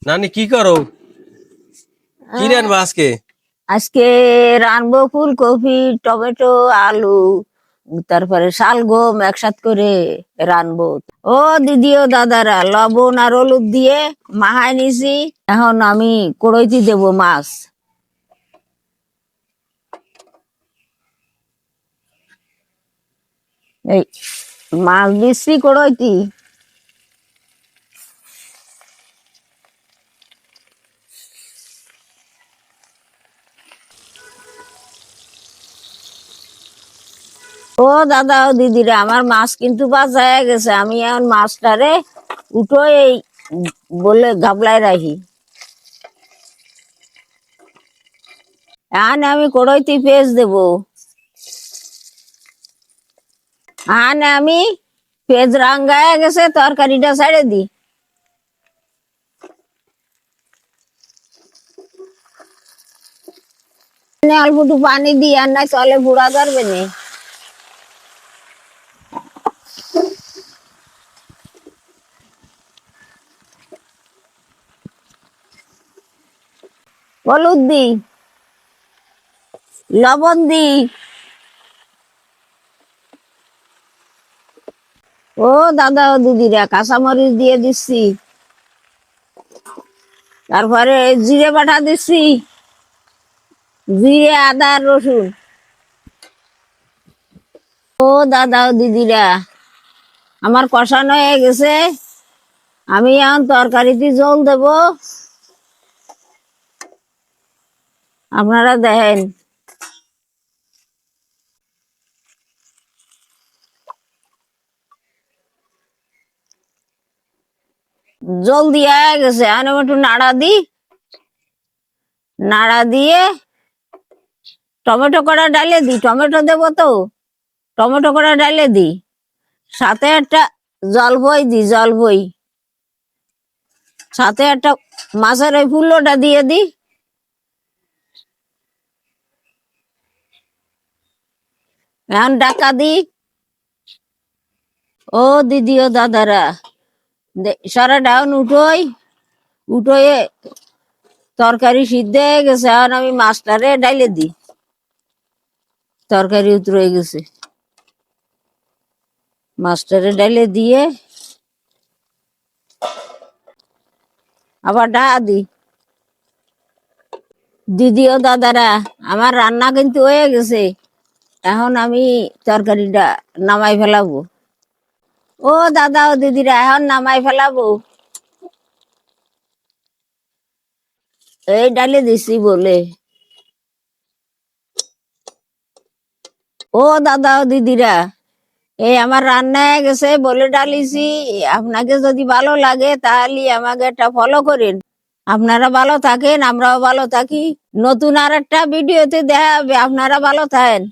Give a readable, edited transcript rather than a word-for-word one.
নানি কি করো? কি রান্না আজকে? আজকে রানবো ফুলকপি, টমেটো, আলু, তারপরে শালগম একসাথে করে রানবো। ও দিদি ও দাদারা, লবণ আর হলুদ দিয়ে মাখায় নিছি। এখন আমি কড়াইতে দেবো মাছ। এই মাছ দিচ্ছি কড়াইতে। ও দাদা ও দিদিরা, আমার মাছ কিন্তু বাজা হয়ে গেছে। আমি এখন মাছটারে উঠো এই বলে গাবলায় রাখি। এখন আমি কড়াইতে পেঁয়াজ দেবো। আমি পেঁয়াজ রাঙ্গায় গেছে, তরকারিটা ছেড়ে দি। অল্প একটু পানি দি, আর নাই চলে বুড়া ধরবে না। হলুদ দি, লবণ দি। ও দাদা ও দিদিরা, কাঁচামরিচ দিয়ে দিচ্ছি। তারপরে জিরে বাটা দিচ্ছি, জিরে, আদা, রসুন। ও দাদা ও দিদিরা, আমার কষানো হয়ে গেছে। আমি এখন তরকারিতে জল দেব। আপনারা দেখেন। জল দিয়ে গেছে, এখন আমি একটু নাড়া দি। নাড়া দিয়ে টমেটো কড়া ডালে দি। টমেটো দেবো তো, টমেটো কড়া ডালে দি। সাথে একটা জল বই দি, জল বই। সাথে একটা মাছের ওই ফুলোটা দিয়ে দি। এখন ডাকা দি। ও দিদি ও দাদারা, সারা ডাউন উঠোই। উঠোয়ে তরকারি সিদ্ধ হয়ে গেছে। এখন আমি মাছটারে ডাইলে দি। তরকারি উতরে গেছে, মাছটারে ডাইলে দিয়ে আবার ডাকা দি। দিদি ও দাদারা, আমার রান্না কিন্তু হয়ে গেছে। এখন আমি তরকারিটা নামাই ফেলাবো। ও দাদা ও দিদিরা, এখন নামাই ফেলাবো। এই ডালে দিছি বলে। ও দাদা ও দিদিরা, এই আমার রান্না হয়ে গেছে বলে ডালিছি। আপনাকে যদি ভালো লাগে তাহলে আমাকে একটা ফলো করেন। আপনারা ভালো থাকেন, আমরাও ভালো থাকি। নতুন আর একটা ভিডিওতে দেখা হবে। আপনারা ভালো থাকেন।